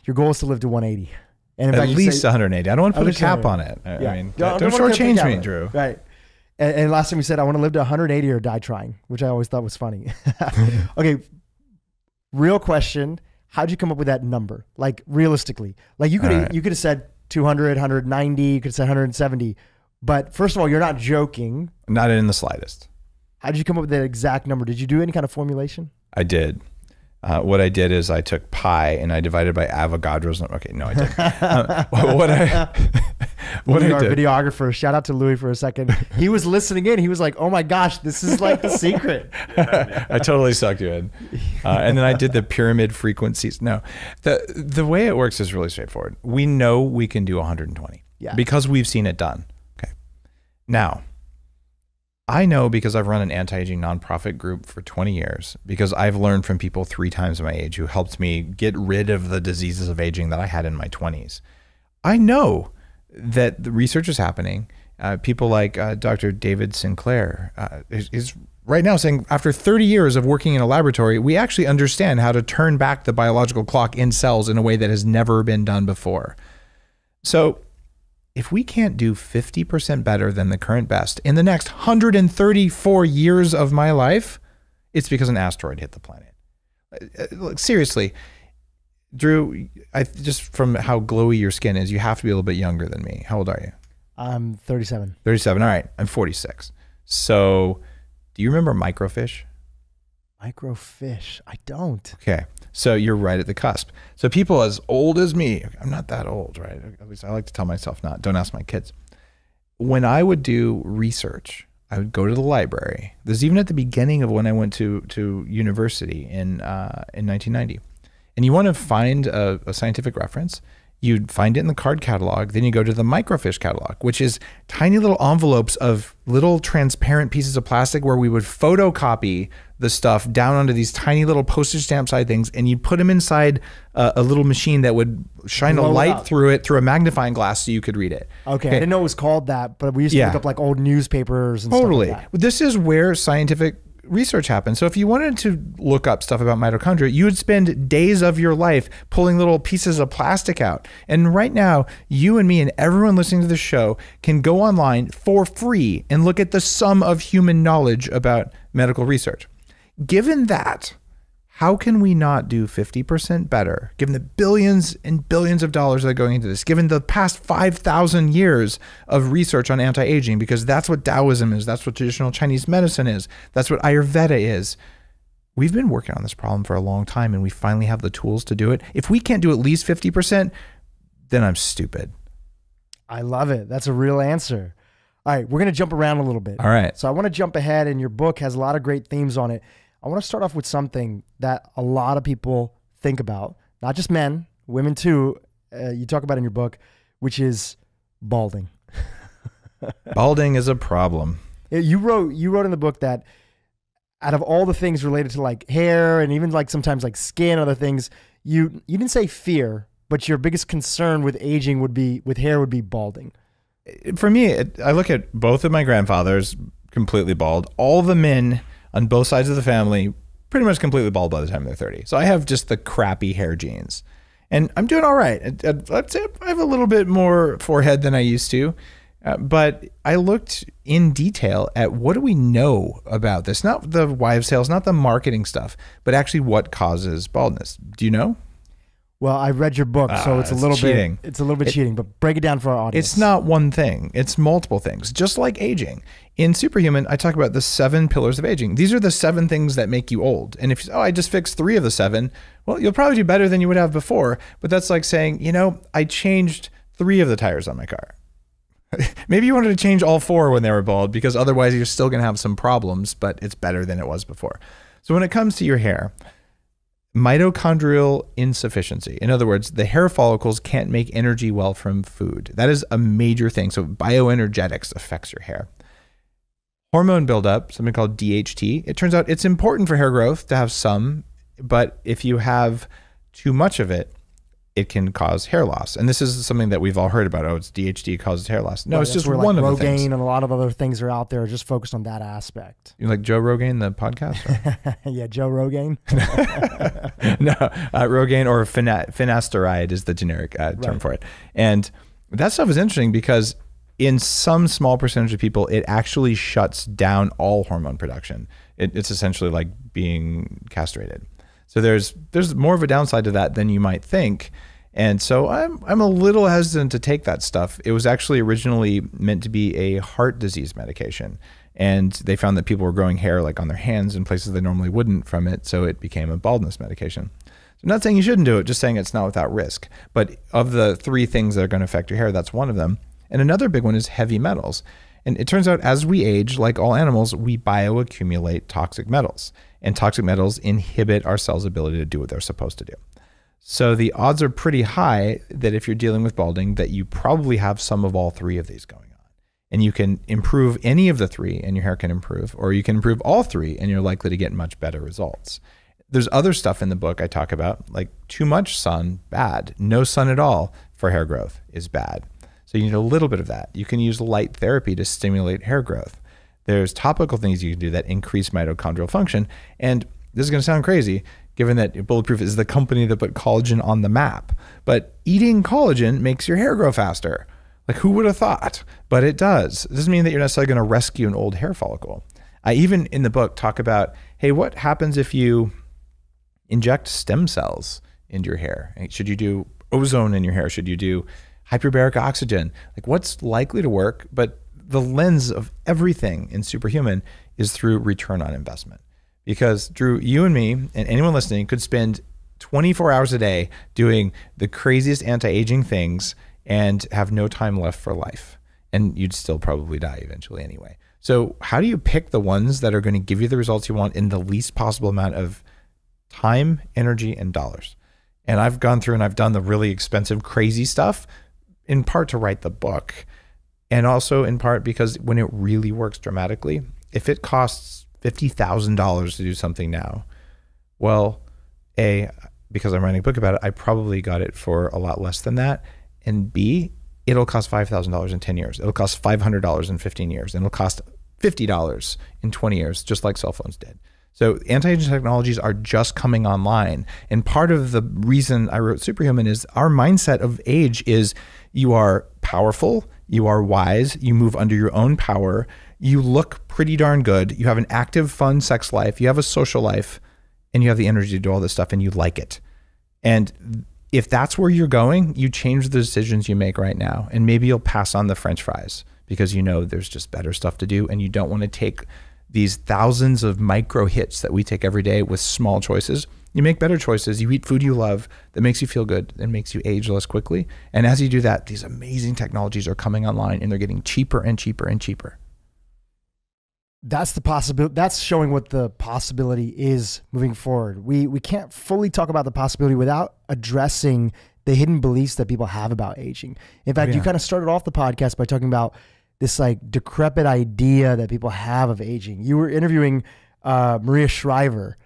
Your goal is to live to 180. And in At fact, least 180. I don't want to put a cap on it. Yeah. I mean, don't shortchange me, Drew. Right. And last time you said, I want to live to 180 or die trying, which I always thought was funny. Okay. Real question. How'd you come up with that number? Like realistically, like you could have said 200, 190, you could have said 170. But first of all, you're not joking. Not in the slightest. How did you come up with that exact number? Did you do any kind of formulation? I did. What I did is I took pi and I divided by Avogadro's. Okay, no, I didn't. What I did. Videographer, shout out to Louis for a second. He was listening in. He was like, "Oh my gosh, this is like the secret." I totally sucked you in. And then I did the pyramid frequencies. No, the way it works is really straightforward. We know we can do 120 because we've seen it done. Okay, now. I know because I've run an anti-aging nonprofit group for 20 years, because I've learned from people 3 times my age who helped me get rid of the diseases of aging that I had in my 20s. I know that the research is happening. People like Dr. David Sinclair is right now saying after 30 years of working in a laboratory, we actually understand how to turn back the biological clock in cells in a way that has never been done before. So if we can't do 50% better than the current best in the next 134 years of my life, it's because an asteroid hit the planet. Look, seriously, Drew, just from how glowy your skin is, you have to be a little bit younger than me. How old are you? I'm 37. 37, all right. I'm 46. So do you remember microfiche? Microfiche, I don't. Okay, so you're right at the cusp. So people as old as me, I'm not that old, right? At least I like to tell myself not. Don't ask my kids. When I would do research, I would go to the library. This is even at the beginning of when I went to university in 1990. And you want to find a scientific reference, you'd find it in the card catalog, then you go to the microfiche catalog, which is tiny little envelopes of little transparent pieces of plastic where we would photocopy the stuff down onto these tiny little postage stamp side things, and you'd put them inside a little machine that would shine a light through it through a magnifying glass so you could read it. Okay. I didn't know it was called that, but we used to look up like old newspapers and stuff like that. This is where scientific research happens. So if you wanted to look up stuff about mitochondria, you would spend days of your life pulling little pieces of plastic out. And right now, you and me and everyone listening to the show can go online for free and look at the sum of human knowledge about medical research. Given that, how can we not do 50% better, given the billions and billions of dollars that are going into this, given the past 5,000 years of research on anti-aging, because that's what Taoism is, that's what traditional Chinese medicine is, that's what Ayurveda is. We've been working on this problem for a long time, and we finally have the tools to do it. If we can't do at least 50%, then I'm stupid. I love it. That's a real answer. All right, we're going to jump around a little bit. All right. So I want to jump ahead, and your book has a lot of great themes on it. I want to start off with something that a lot of people think about, not just men, women too. You talk about in your book, which is balding. Balding is a problem. You wrote in the book that out of all the things related to like hair and even like sometimes like skin, other things, you didn't say fear, but your biggest concern with aging with hair would be balding. For me, I look at both of my grandfathers completely bald. All the men on both sides of the family pretty much completely bald by the time they're 30. So I have just the crappy hair genes. And I'm doing all right. I'd say I have a little bit more forehead than I used to. But I looked in detail at what do we know about this? Not the wives' tales, not the marketing stuff, but actually what causes baldness. Do you know? Well, I read your book, so it's a little cheating. It's a little bit cheating, but break it down for our audience. It's not one thing. It's multiple things, just like aging. In Superhuman, I talk about the 7 pillars of aging. These are the 7 things that make you old. And if, I just fixed 3 of the 7, well, you'll probably do better than you would have before. But that's like saying, I changed 3 of the tires on my car. Maybe you wanted to change all 4 when they were bald, because otherwise you're still going to have some problems, but it's better than it was before. So when it comes to your hair, mitochondrial insufficiency. In other words, the hair follicles can't make energy well from food. That is a major thing. So bioenergetics affects your hair. Hormone buildup, something called DHT. It turns out it's important for hair growth to have some, but if you have too much of it, it can cause hair loss. And this is something that we've all heard about. Oh, it's DHD causes hair loss. No, right, it's just one of the things. Rogaine and a lot of other things are out there just focused on that aspect. You like Joe Rogaine, the podcast? Yeah, Joe Rogaine. No, Rogaine or finasteride is the generic term for it. And that stuff is interesting because in some small percentage of people, it actually shuts down all hormone production. It's essentially like being castrated. So there's more of a downside to that than you might think. And so I'm a little hesitant to take that stuff. It was actually originally meant to be a heart disease medication. And they found that people were growing hair like on their hands in places they normally wouldn't from it. So it became a baldness medication. So I'm not saying you shouldn't do it, just saying it's not without risk. But of the 3 things that are going to affect your hair, that's one of them. And another big one is heavy metals. And it turns out as we age, like all animals, we bioaccumulate toxic metals. And toxic metals inhibit our cells' ability to do what they're supposed to do. So the odds are pretty high that if you're dealing with balding, that you probably have some of all 3 of these going on. And you can improve any of the 3 and your hair can improve, or you can improve all 3 and you're likely to get much better results. There's other stuff in the book I talk about, like too much sun, bad. No sun at all for hair growth is bad. So you need a little bit of that. You can use light therapy to stimulate hair growth. There's topical things you can do that increase mitochondrial function. And this is going to sound crazy, given that Bulletproof is the company that put collagen on the map. But eating collagen makes your hair grow faster. Like, who would have thought? But it does. It doesn't mean that you're necessarily going to rescue an old hair follicle. I even in the book talk about, hey, what happens if you inject stem cells into your hair? Should you do ozone in your hair? Should you do hyperbaric oxygen? Like, what's likely to work? But the lens of everything in Superhuman is through return on investment. Because Drew, you and me and anyone listening could spend 24 hours a day doing the craziest anti-aging things and have no time left for life. And you'd still probably die eventually anyway. So how do you pick the ones that are going to give you the results you want in the least possible amount of time, energy, and dollars? And I've gone through and I've done the really expensive, crazy stuff, in part to write the book. And also in part because when it really works dramatically, if it costs $50,000 to do something now, well, A, because I'm writing a book about it, I probably got it for a lot less than that. And B, it'll cost $5,000 in 10 years. It'll cost $500 in 15 years. And it'll cost $50 in 20 years, just like cell phones did. So anti-aging technologies are just coming online. And part of the reason I wrote Superhuman is our mindset of age is you are powerful, you are wise, you move under your own power, you look pretty darn good, you have an active, fun sex life, you have a social life, and you have the energy to do all this stuff and you like it. And if that's where you're going, you change the decisions you make right now. And maybe you'll pass on the French fries because you know there's just better stuff to do and you don't want to take these thousands of micro hits that we take every day with small choices. You make better choices. You eat food you love that makes you feel good and makes you age less quickly. And as you do that, these amazing technologies are coming online and they're getting cheaper and cheaper and cheaper. That's the possibility. That's showing what the possibility is moving forward. We can't fully talk about the possibility without addressing the hidden beliefs that people have about aging. In fact, you kind of started off the podcast by talking about this like decrepit idea that people have of aging. You were interviewing Maria Shriver,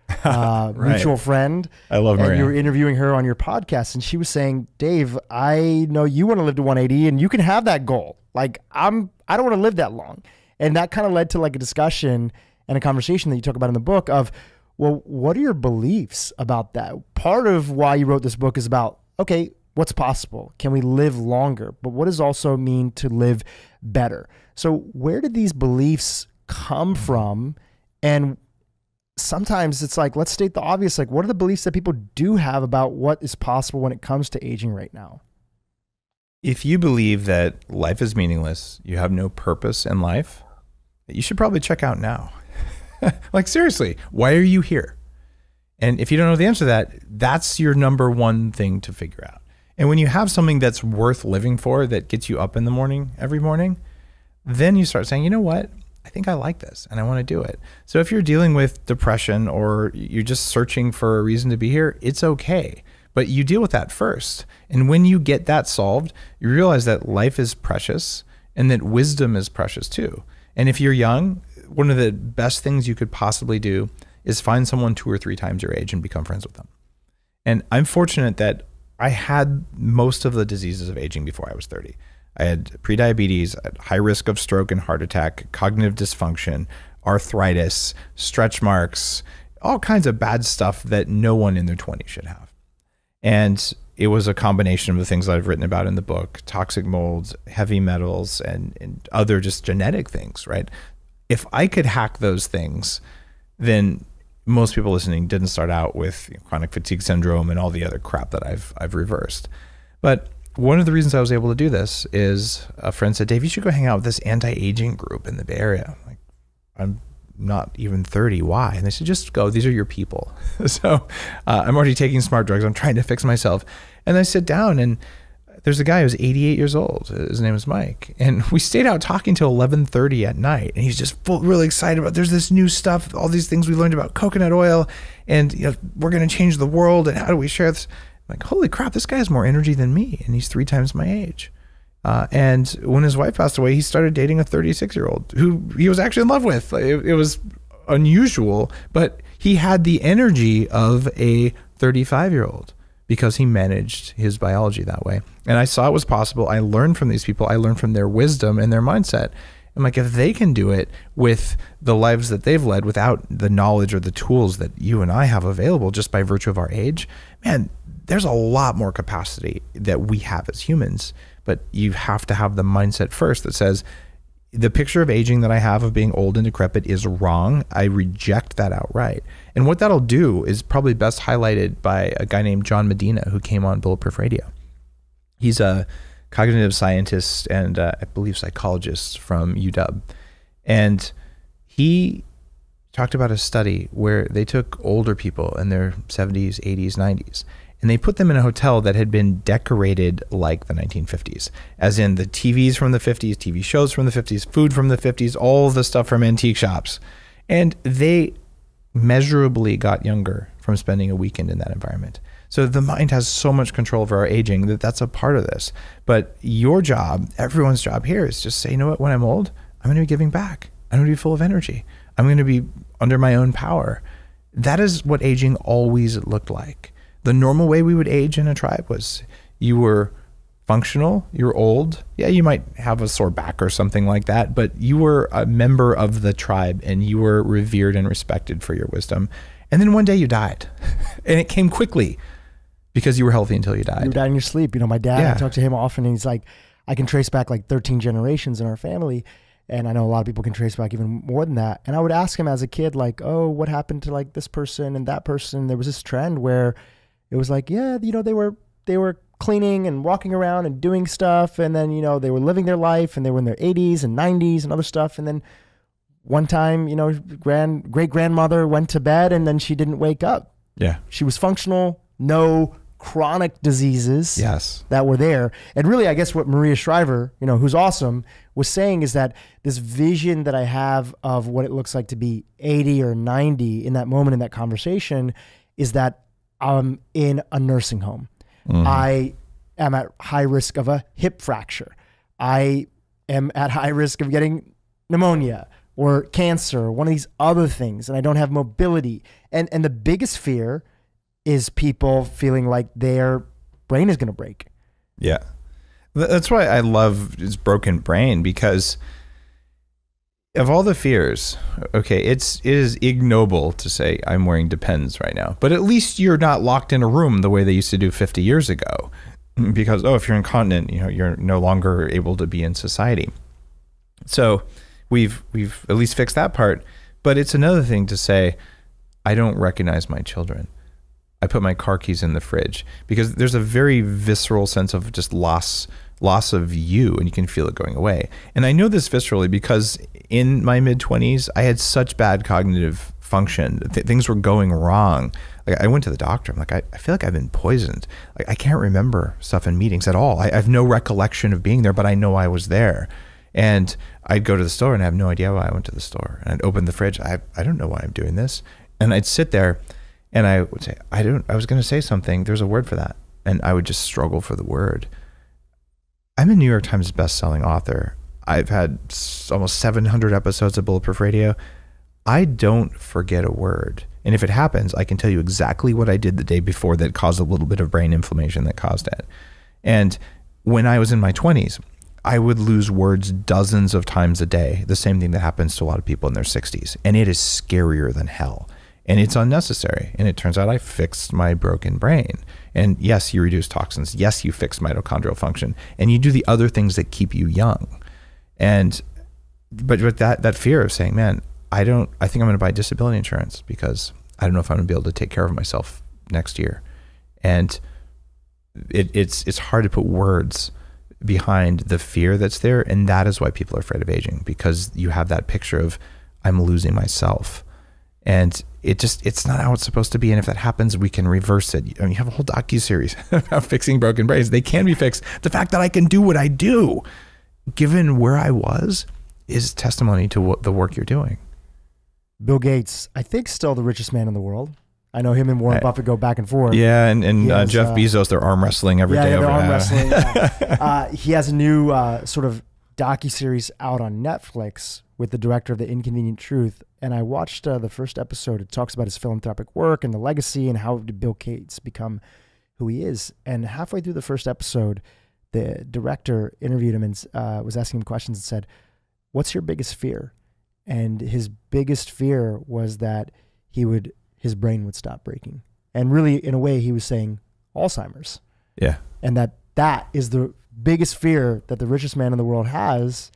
mutual friend. I love Maria. And you were interviewing her on your podcast, and she was saying, Dave, I know you want to live to 180 and you can have that goal. Like I don't want to live that long. And that kind of led to like a discussion and a conversation that you talk about in the book of, well, what are your beliefs about that? Part of why you wrote this book is about, okay, what's possible? Can we live longer? But what does also mean to live better? So where did these beliefs come from? And sometimes it's like, let's state the obvious, like what are the beliefs that people do have about what is possible when it comes to aging right now? If you believe that life is meaningless, you have no purpose in life, you should probably check out now. Like seriously, why are you here? And if you don't know the answer to that, that's your number one thing to figure out. And when you have something that's worth living for, that gets you up in the morning, every morning, then you start saying, you know what? I think I like this and I want to do it. So if you're dealing with depression or you're just searching for a reason to be here, it's okay. But you deal with that first. And when you get that solved, you realize that life is precious and that wisdom is precious too. And if you're young, one of the best things you could possibly do is find someone 2 or 3 times your age and become friends with them. And I'm fortunate that I had most of the diseases of aging before I was 30. I had prediabetes, I had high risk of stroke and heart attack, cognitive dysfunction, arthritis, stretch marks, all kinds of bad stuff that no one in their 20s should have. And it was a combination of the things that I've written about in the book, toxic molds, heavy metals, and other just genetic things, right? If I could hack those things, then most people listening didn't start out with chronic fatigue syndrome and all the other crap that I've reversed. But one of the reasons I was able to do this is a friend said, Dave, you should go hang out with this anti-aging group in the Bay Area. Like, I'm not even 30. Why? And they said, just go. These are your people. So I'm already taking smart drugs. I'm trying to fix myself. And I sit down, and there's a guy who's 88 years old. His name is Mike. And we stayed out talking till 11:30 at night. And he's just really excited about, there's this new stuff, all these things we learned about coconut oil, and we're going to change the world. And how do we share this? I'm like, holy crap, this guy has more energy than me. And he's 3 times my age. And when his wife passed away, he started dating a 36-year-old who he was actually in love with. It was unusual, but he had the energy of a 35-year-old because he managed his biology that way. And I saw it was possible. I learned from these people. I learned from their wisdom and their mindset. I'm like, if they can do it with the lives that they've led without the knowledge or the tools that you and I have available just by virtue of our age, man, there's a lot more capacity that we have as humans. But you have to have the mindset first that says, the picture of aging that I have of being old and decrepit is wrong. I reject that outright. And what that'll do is probably best highlighted by a guy named John Medina, who came on Bulletproof Radio. He's a cognitive scientist and I believe psychologist from UW. And he talked about a study where they took older people in their 70s, 80s, 90s, and they put them in a hotel that had been decorated like the 1950s, as in the TVs from the 50s, TV shows from the 50s, food from the 50s, all the stuff from antique shops. And they measurably got younger from spending a weekend in that environment. So the mind has so much control over our aging that that's a part of this. But your job, everyone's job here, is just say, you know what, when I'm old, I'm going to be giving back. I'm going to be full of energy. I'm going to be under my own power. That is what aging always looked like. The normal way we would age in a tribe was you were functional, you're old. Yeah, you might have a sore back or something like that, but you were a member of the tribe and you were revered and respected for your wisdom. And then one day you died and it came quickly because you were healthy until you died. You died in your sleep. You know, my dad, I talk to him often and he's like, I can trace back like 13 generations in our family. And I know a lot of people can trace back even more than that. And I would ask him as a kid, like, oh, what happened to like this person and that person? There was this trend where it was like, yeah, you know, they were cleaning and walking around and doing stuff. And then, you know, they were living their life and they were in their 80s and 90s and other stuff. And then one time, you know, great grandmother went to bed and then she didn't wake up. Yeah. She was functional, no chronic diseases that were there. And really, I guess what Maria Shriver, you know, who's awesome, was saying is that this vision that I have of what it looks like to be 80 or 90 in that moment in that conversation is that I'm in a nursing home. Mm-hmm. I am at high risk of a hip fracture. I am at high risk of getting pneumonia or cancer or one of these other things, and I don't have mobility. And the biggest fear is people feeling like their brain is going to break. Yeah. That's why I love this broken brain, because of all the fears, okay, it is ignoble to say I'm wearing Depends right now, but at least you're not locked in a room the way they used to do 50 years ago, because, oh, if you're incontinent, you know, you're no longer able to be in society. So we've at least fixed that part, but it's another thing to say, I don't recognize my children. I put my car keys in the fridge, because there's a very visceral sense of just loss of you, and you can feel it going away. And I know this viscerally because in my mid-20s, I had such bad cognitive function. Things were going wrong. Like, I went to the doctor. I'm like, I feel like I've been poisoned. Like, I can't remember stuff in meetings at all. I have no recollection of being there, but I know I was there. And I'd go to the store and I have no idea why I went to the store. And I'd open the fridge. I don't know why I'm doing this. And I'd sit there and I would say, I was going to say something. There's a word for that. And I would just struggle for the word. I'm a New York Times best-selling author. I've had almost 700 episodes of Bulletproof Radio. I don't forget a word. And if it happens, I can tell you exactly what I did the day before that caused a little bit of brain inflammation that caused it. And when I was in my 20s, I would lose words dozens of times a day, the same thing that happens to a lot of people in their 60s. And it is scarier than hell. And it's unnecessary. And it turns out I fixed my broken brain. And yes, you reduce toxins. Yes, you fix mitochondrial function. And you do the other things that keep you young. But that fear of saying, man, I think I'm going to buy disability insurance because I don't know if I'm going to be able to take care of myself next year. And it's hard to put words behind the fear that's there. And that is why people are afraid of aging, because you have that picture of I'm losing myself. And it's not how it's supposed to be. And if that happens, we can reverse it. I mean, you have a whole docuseries about fixing broken brains. They can be fixed. The fact that I can do what I do, given where I was, is testimony to the work you're doing. Bill Gates, I think, still the richest man in the world. I know him and Warren Buffett go back and forth. Yeah, and Jeff Bezos, they're arm wrestling every day. They're arm wrestling. He has a new sort of docuseries out on Netflix with the director of The Inconvenient Truth. And I watched the first episode. It talks about his philanthropic work and the legacy and how did Bill Gates become who he is. And halfway through the first episode, the director interviewed him and was asking him questions and said, "What's your biggest fear?" And his biggest fear was that his brain would stop breaking. And really, in a way, he was saying Alzheimer's. Yeah. And that is the biggest fear that the richest man in the world has.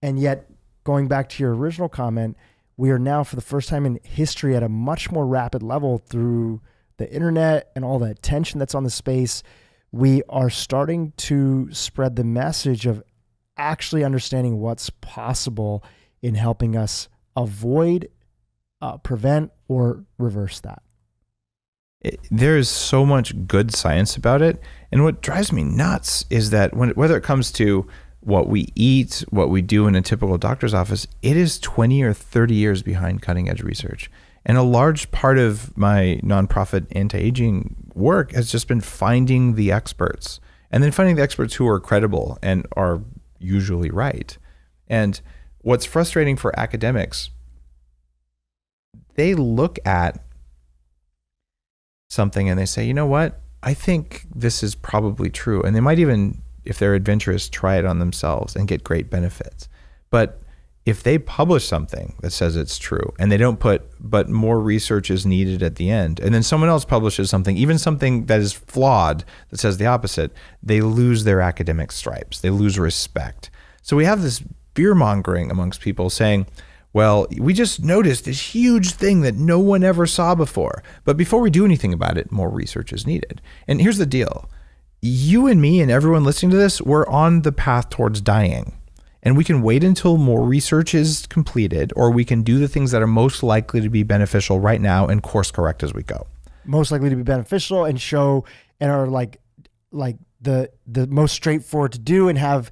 And yet, going back to your original comment, we are now, for the first time in history, at a much more rapid level through the internet and all the attention that's on the space. We are starting to spread the message of actually understanding what's possible in helping us avoid, prevent, or reverse that. There is so much good science about it. And what drives me nuts is that whether it comes to what we eat, what we do in a typical doctor's office, it is 20 or 30 years behind cutting edge research. And a large part of my nonprofit anti-aging work has just been finding the experts, and then finding the experts who are credible and are usually right. And what's frustrating for academics, they look at something and they say, you know what, I think this is probably true. And they might even, if they're adventurous, try it on themselves and get great benefits. But if they publish something that says it's true and they don't put, but more research is needed at the end, and then someone else publishes something, even something that is flawed, that says the opposite, they lose their academic stripes. They lose respect. So we have this fear mongering amongst people saying, well, we just noticed this huge thing that no one ever saw before. But before we do anything about it, more research is needed. And here's the deal. You and me and everyone listening to this, we're on the path towards dying. And we can wait until more research is completed, or we can do the things that are most likely to be beneficial right now and course correct as we go. Most likely to be beneficial and show, and are like the most straightforward to do and have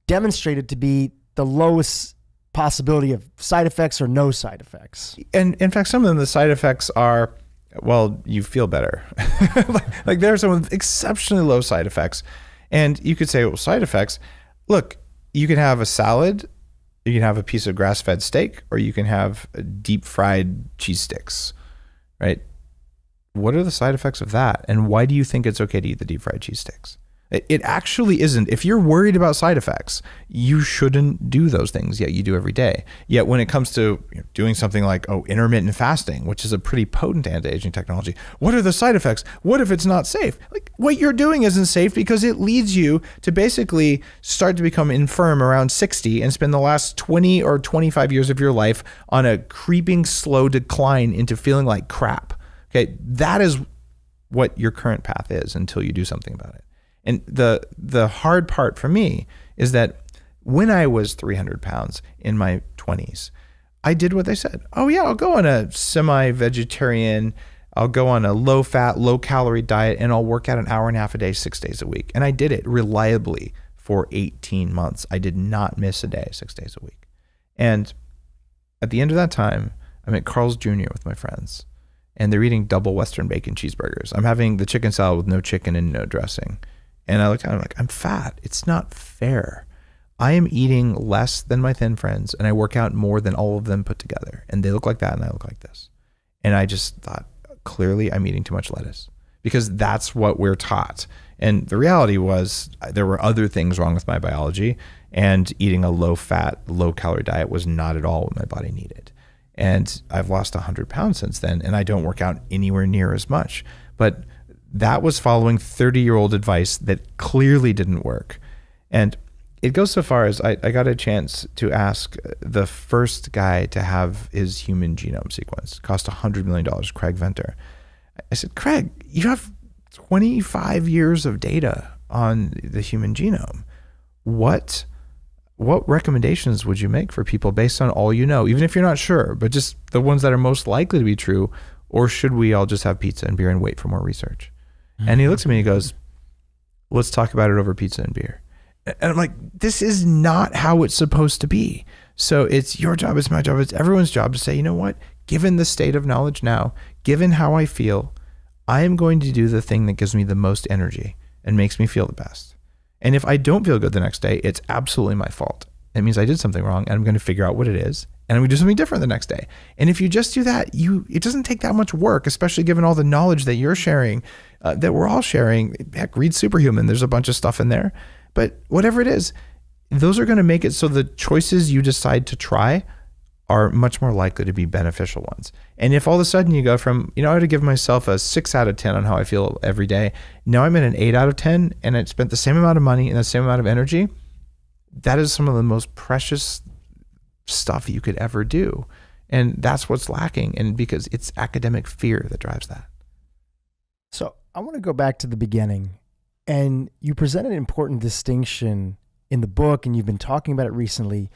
demonstrated to be the lowest possibility of side effects or no side effects. And in fact, some of them, the side effects are, well, you feel better. like there are some with exceptionally low side effects. And you could say, well, side effects, look, you can have a salad, you can have a piece of grass-fed steak, or you can have deep fried cheese sticks, right? What are the side effects of that? And why do you think it's okay to eat the deep fried cheese sticks? It actually isn't. If you're worried about side effects, you shouldn't do those things, yet you do every day. Yet when it comes to doing something like intermittent fasting, which is a pretty potent anti-aging technology, what are the side effects? What if it's not safe? Like, what you're doing isn't safe because it leads you to basically start to become infirm around 60 and spend the last 20 or 25 years of your life on a creeping slow decline into feeling like crap. Okay, that is what your current path is until you do something about it. And the hard part for me is that when I was 300 pounds in my 20s, I did what they said. Oh yeah, I'll go on a semi-vegetarian, I'll go on a low-fat, low-calorie diet, and I'll work out an hour and a half a day, 6 days a week. And I did it reliably for 18 months. I did not miss a day, 6 days a week. And at the end of that time, I'm at Carl's Jr. with my friends, and they're eating double Western bacon cheeseburgers. I'm having the chicken salad with no chicken and no dressing. And I looked at him like, I'm fat. It's not fair. I am eating less than my thin friends and I work out more than all of them put together. And they look like that and I look like this. And I just thought, clearly I'm eating too much lettuce, because that's what we're taught. And the reality was there were other things wrong with my biology, and eating a low fat, low calorie diet was not at all what my body needed. And I've lost 100 pounds since then, and I don't work out anywhere near as much. But that was following 30-year-old advice that clearly didn't work. And it goes so far as I got a chance to ask the first guy to have his human genome sequenced. It cost $100 million, Craig Venter. I said, Craig, you have 25 years of data on the human genome. What recommendations would you make for people based on all you know, even if you're not sure, but just the ones that are most likely to be true? Or should we all just have pizza and beer and wait for more research? Mm-hmm. And he looks at me and he goes, let's talk about it over pizza and beer. And I'm like, this is not how it's supposed to be. So it's your job, it's my job, it's everyone's job to say, you know what, given the state of knowledge now, given how I feel, I am going to do the thing that gives me the most energy and makes me feel the best. And if I don't feel good the next day, it's absolutely my fault. It means I did something wrong, and I'm going to figure out what it is, and I'm going to do something different the next day. And if you just do that, it doesn't take that much work, especially given all the knowledge that you're sharing, that we're all sharing. Heck, read Superhuman. There's a bunch of stuff in there. But whatever it is, those are going to make it so the choices you decide to try are much more likely to be beneficial ones. And if all of a sudden you go from, I had to give myself a 6 out of 10 on how I feel every day, now I'm at an 8 out of 10, and I spent the same amount of money and the same amount of energy, that is some of the most precious stuff you could ever do. And that's what's lacking. And because it's academic fear that drives that. So I want to go back to the beginning. And you present an important distinction in the book, and you've been talking about it recently.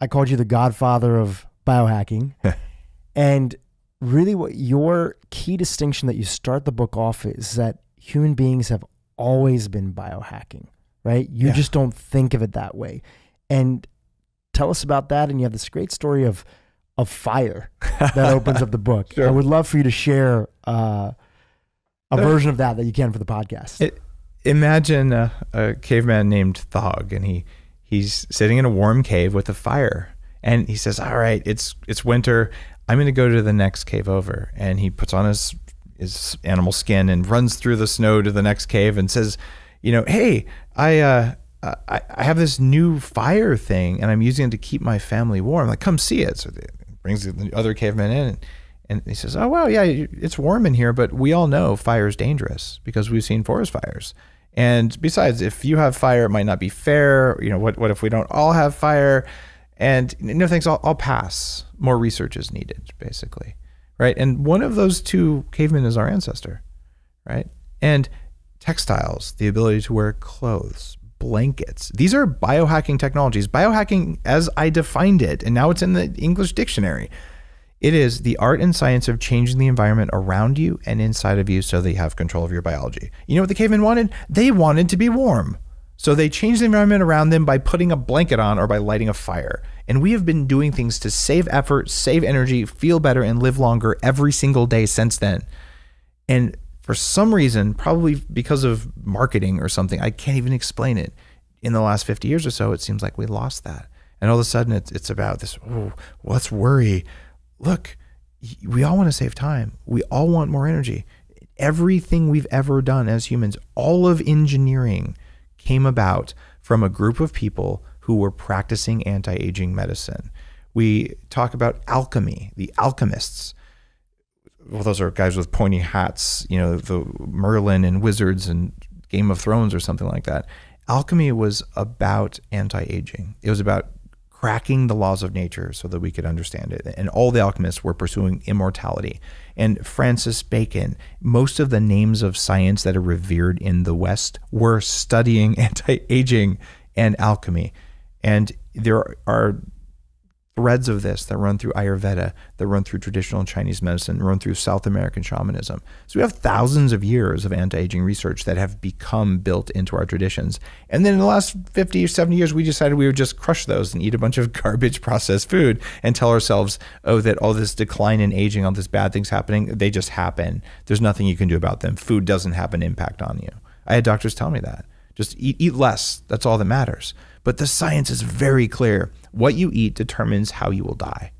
I called you the Godfather of Biohacking. And really what your key distinction that you start the book off is that human beings have always been biohacking, right? You just don't think of it that way. And tell us about that. And you have this great story of fire that opens up the book. Sure. I would love for you to share a version of that you can for the podcast. Imagine a caveman named Thog, and he's sitting in a warm cave with a fire, and he says, all right, it's winter. I'm going to go to the next cave over. And he puts on his animal skin and runs through the snow to the next cave and says, hey, I have this new fire thing, and I'm using it to keep my family warm. Like, come see it. So he brings the other caveman in, and he says, oh, well, yeah, it's warm in here, but we all know fire is dangerous because we've seen forest fires. And besides, if you have fire, it might not be fair. What if we don't all have fire? And no thanks, I'll pass. More research is needed, basically, right? And one of those two cavemen is our ancestor, right? And textiles, the ability to wear clothes, blankets. These are biohacking technologies. Biohacking, as I defined it, and now it's in the English dictionary, it is the art and science of changing the environment around you and inside of you so that you have control of your biology. You know what the cavemen wanted? They wanted to be warm. So they changed the environment around them by putting a blanket on or by lighting a fire. And we have been doing things to save effort, save energy, feel better, and live longer every single day since then. And for some reason, probably because of marketing or something, I can't even explain it. In the last 50 years or so, it seems like we lost that. And all of a sudden, it's about this, let's worry. Look, we all want to save time. We all want more energy. Everything we've ever done as humans, all of engineering came about from a group of people who were practicing anti-aging medicine. We talk about alchemy, the alchemists. Well, those are guys with pointy hats, the Merlin and wizards and Game of Thrones or something like that. Alchemy was about anti-aging. It was about cracking the laws of nature so that we could understand it. And all the alchemists were pursuing immortality. And Francis Bacon, most of the names of science that are revered in the West were studying anti-aging and alchemy. And there are threads of this that run through Ayurveda, that run through traditional Chinese medicine, run through South American shamanism. So we have thousands of years of anti-aging research that have become built into our traditions. And then in the last 50 or 70 years, we decided we would just crush those and eat a bunch of garbage processed food and tell ourselves, that all this decline in aging, all this bad things happening, they just happen. There's nothing you can do about them. Food doesn't have an impact on you. I had doctors tell me that. Just eat less. That's all that matters. but the science is very clear. What you eat determines how you will die.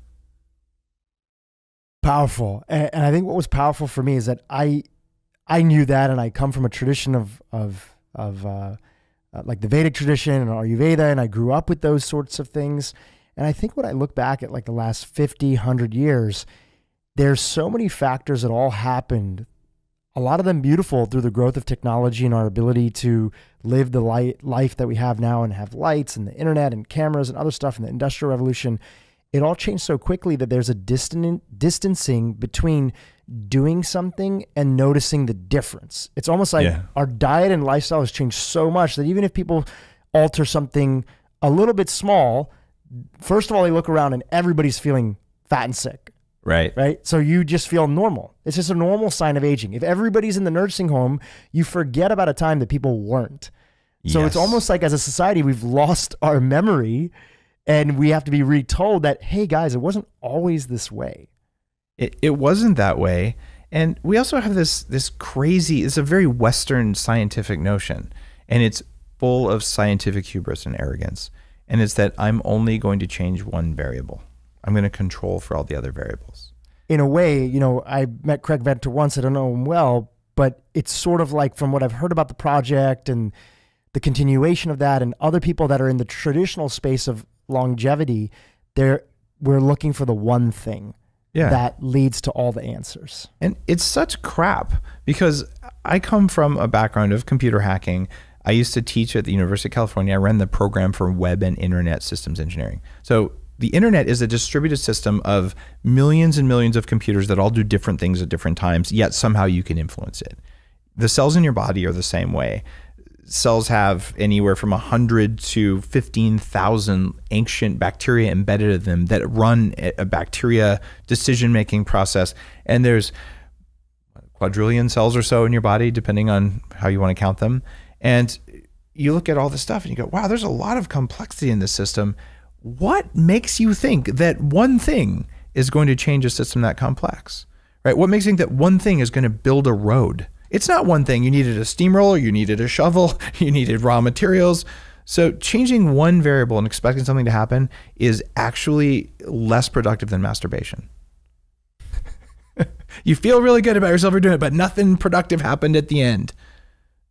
Powerful. And I think what was powerful for me is that I knew that, and I come from a tradition of like the Vedic tradition and Ayurveda, and I grew up with those sorts of things. And I think when I look back at like the last 50, 100 years, there's so many factors that all happened, a lot of them beautiful through the growth of technology and our ability to live the life that we have now and have lights and the internet and cameras and other stuff and the Industrial Revolution. It all changed so quickly that there's a distancing between doing something and noticing the difference. It's almost like our diet and lifestyle has changed so much that even if people alter something a little bit small, first of all, they look around and everybody's feeling fat and sick. Right. So you just feel normal. It's just a normal sign of aging. If everybody's in the nursing home, you forget about a time that people weren't. So it's almost like as a society, we've lost our memory and we have to be retold that, hey guys, it wasn't always this way. It wasn't that way. And we also have this crazy, it's a very Western scientific notion, and it's full of scientific hubris and arrogance. And it's that I'm only going to change one variable. I'm going to control for all the other variables. In a way, you know, I met Craig Venter once. I don't know him well, but it's sort of like from what I've heard about the project and the continuation of that and other people that are in the traditional space of longevity, we're looking for the one thing that leads to all the answers. And it's such crap because I come from a background of computer hacking. I used to teach at the University of California. I ran the program for web and internet systems engineering. So the internet is a distributed system of millions and millions of computers that all do different things at different times, yet somehow you can influence it. The cells in your body are the same way. Cells have anywhere from 100 to 15,000 ancient bacteria embedded in them that run a bacteria decision-making process. And there's quadrillion cells or so in your body, depending on how you want to count them. And you look at all this stuff and you go, wow, there's a lot of complexity in this system. What makes you think that one thing is going to change a system that complex, right? What makes you think that one thing is going to build a road? It's not one thing. You needed a steamroller, you needed a shovel, you needed raw materials. So changing one variable and expecting something to happen is actually less productive than masturbation. You feel really good about yourself for doing it, but nothing productive happened at the end.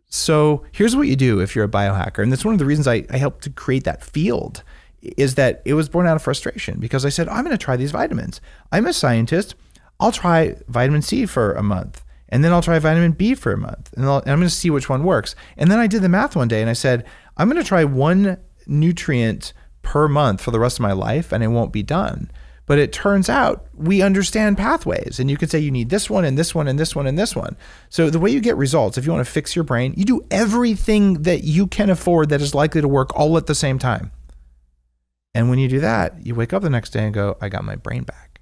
So here's what you do if you're a biohacker. And that's one of the reasons I helped to create that field, is that it was born out of frustration because I said, I'm going to try these vitamins. I'm a scientist. I'll try vitamin C for a month, and then I'll try vitamin B for a month, and I'm going to see which one works. And then I did the math one day and I said, I'm going to try one nutrient per month for the rest of my life and it won't be done. But it turns out we understand pathways, and you can say you need this one and this one and this one and this one. So the way you get results, if you want to fix your brain, you do everything that you can afford that is likely to work all at the same time. And when you do that, you wake up the next day and go, I got my brain back.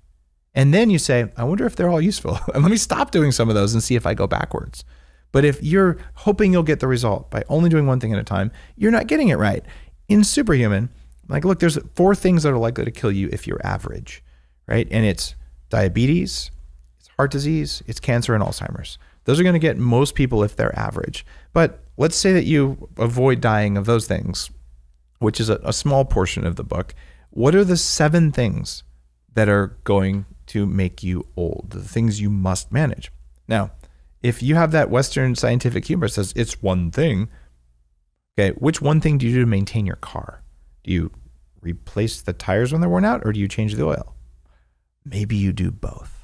And then you say, I wonder if they're all useful. And let me stop doing some of those and see if I go backwards. But if you're hoping you'll get the result by only doing one thing at a time, you're not getting it right. In Superhuman, like, look, there's 4 things that are likely to kill you if you're average, right? And it's diabetes, it's heart disease, it's cancer, and Alzheimer's. Those are going to get most people if they're average. But let's say that you avoid dying of those things, which is a small portion of the book. What are the 7 things that are going to make you old, the things you must manage? Now, if you have that Western scientific humor that says it's one thing, okay, which one thing do you do to maintain your car? Do you replace the tires when they're worn out, or do you change the oil? Maybe you do both.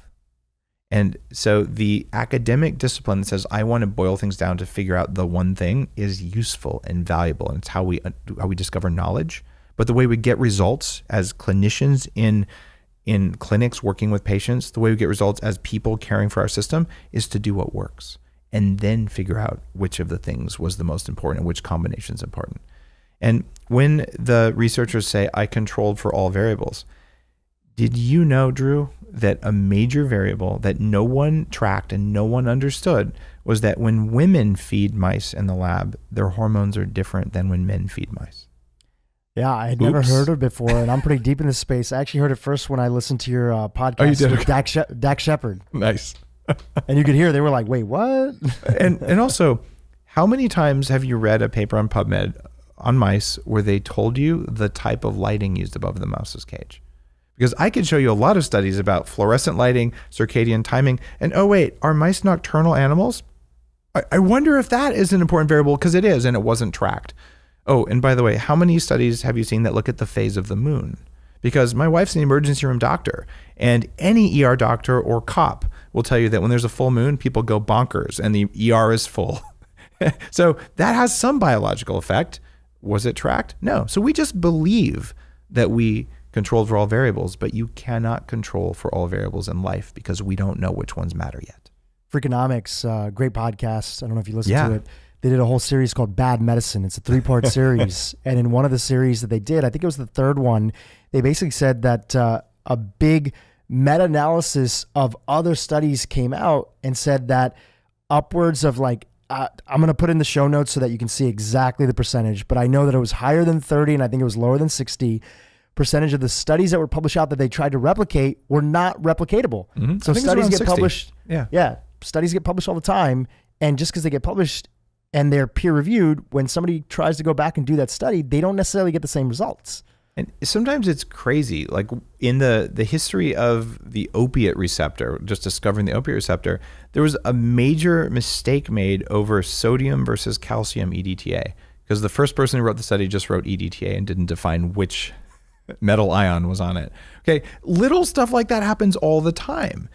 And so the academic discipline that says, I want to boil things down to figure out the one thing is useful and valuable. And it's how we discover knowledge. But the way we get results as clinicians in clinics working with patients, the way we get results as people caring for our system is to do what works and then figure out which of the things was the most important and which combination is important. And when the researchers say, I controlled for all variables, did you know, Drew, that a major variable that no one tracked and no one understood was that when women feed mice in the lab, their hormones are different than when men feed mice? Yeah, I had never heard of it before, and I'm pretty deep in this space. I actually heard it first when I listened to your podcast with Dak Shepard. Nice. And you could hear they were like, wait, what? And also, how many times have you read a paper on PubMed on mice where they told you the type of lighting used above the mouse's cage? Because I could show you a lot of studies about fluorescent lighting, circadian timing, and oh wait, are mice nocturnal animals? I wonder if that is an important variable, because it is, and it wasn't tracked. Oh, and by the way, how many studies have you seen that look at the phase of the moon? Because my wife's an emergency room doctor, and any ER doctor or cop will tell you that when there's a full moon, people go bonkers and the ER is full. So that has some biological effect. Was it tracked? No. So we just believe that we controlled for all variables, but you cannot control for all variables in life because we don't know which ones matter yet. Freakonomics, great podcast. I don't know if you listened to it. They did a whole series called Bad Medicine. It's a 3-part series. And in one of the series that they did, I think it was the third one, they basically said that a big meta-analysis of other studies came out and said that upwards of like, I'm going to put in the show notes so that you can see exactly the percentage, but I know that it was higher than 30 and I think it was lower than 60% of the studies that were published out that they tried to replicate were not replicatable. Mm-hmm. So studies get 60. published. Yeah. Studies get published all the time. And just because they get published and they're peer reviewed, when somebody tries to go back and do that study, they don't necessarily get the same results. And sometimes it's crazy. Like in the history of the opiate receptor, just discovering the opiate receptor, there was a major mistake made over sodium versus calcium EDTA, because the first person who wrote the study just wrote EDTA and didn't define which metal ion was on it. Okay, little stuff like that happens all the time.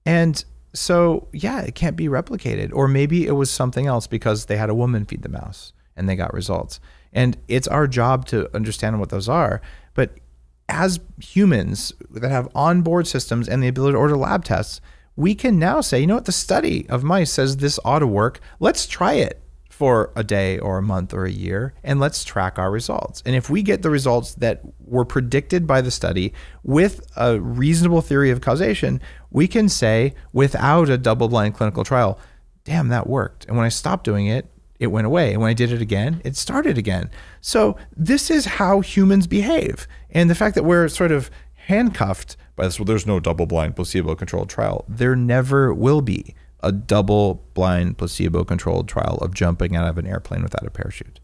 And so, yeah, it can't be replicated. Or maybe it was something else because they had a woman feed the mouse and they got results. And it's our job to understand what those are. But as humans that have onboard systems and the ability to order lab tests, we can now say, you know what, the study of mice says this ought to work. Let's try it for a day or a month or a year, and let's track our results. And if we get the results that were predicted by the study with a reasonable theory of causation, we can say without a double-blind clinical trial, damn, that worked. And when I stopped doing it, it went away. And when I did it again, it started again. So this is how humans behave. And the fact that we're sort of handcuffed by this, well, there's no double-blind placebo-controlled trial. There never will be a double-blind placebo-controlled trial of jumping out of an airplane without a parachute,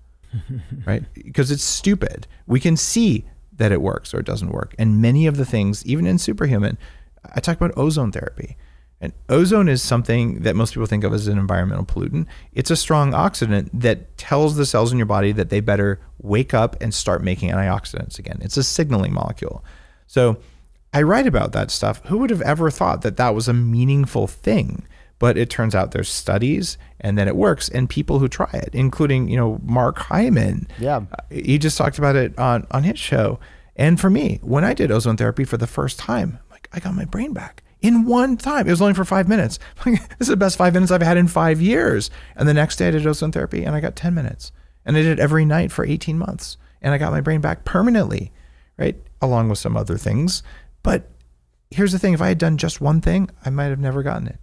right? Because it's stupid. We can see that it works or it doesn't work. And many of the things, even in Superhuman, I talk about ozone therapy. And ozone is something that most people think of as an environmental pollutant. It's a strong oxidant that tells the cells in your body that they better wake up and start making antioxidants again. It's a signaling molecule. So I write about that stuff. Who would have ever thought that that was a meaningful thing? But it turns out there's studies and then it works, and people who try it, including, you know, Mark Hyman. Yeah. He just talked about it on his show. And for me, when I did ozone therapy for the first time, like, I got my brain back in one time. It was only for 5 minutes. This is the best 5 minutes I've had in 5 years. And the next day I did ozone therapy and I got 10 minutes. And I did it every night for 18 months. And I got my brain back permanently, right? Along with some other things. But here's the thing. If I had done just one thing, I might have never gotten it.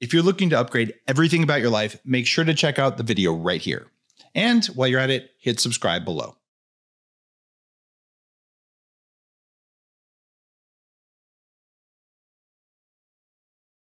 If you're looking to upgrade everything about your life, make sure to check out the video right here. And while you're at it, hit subscribe below.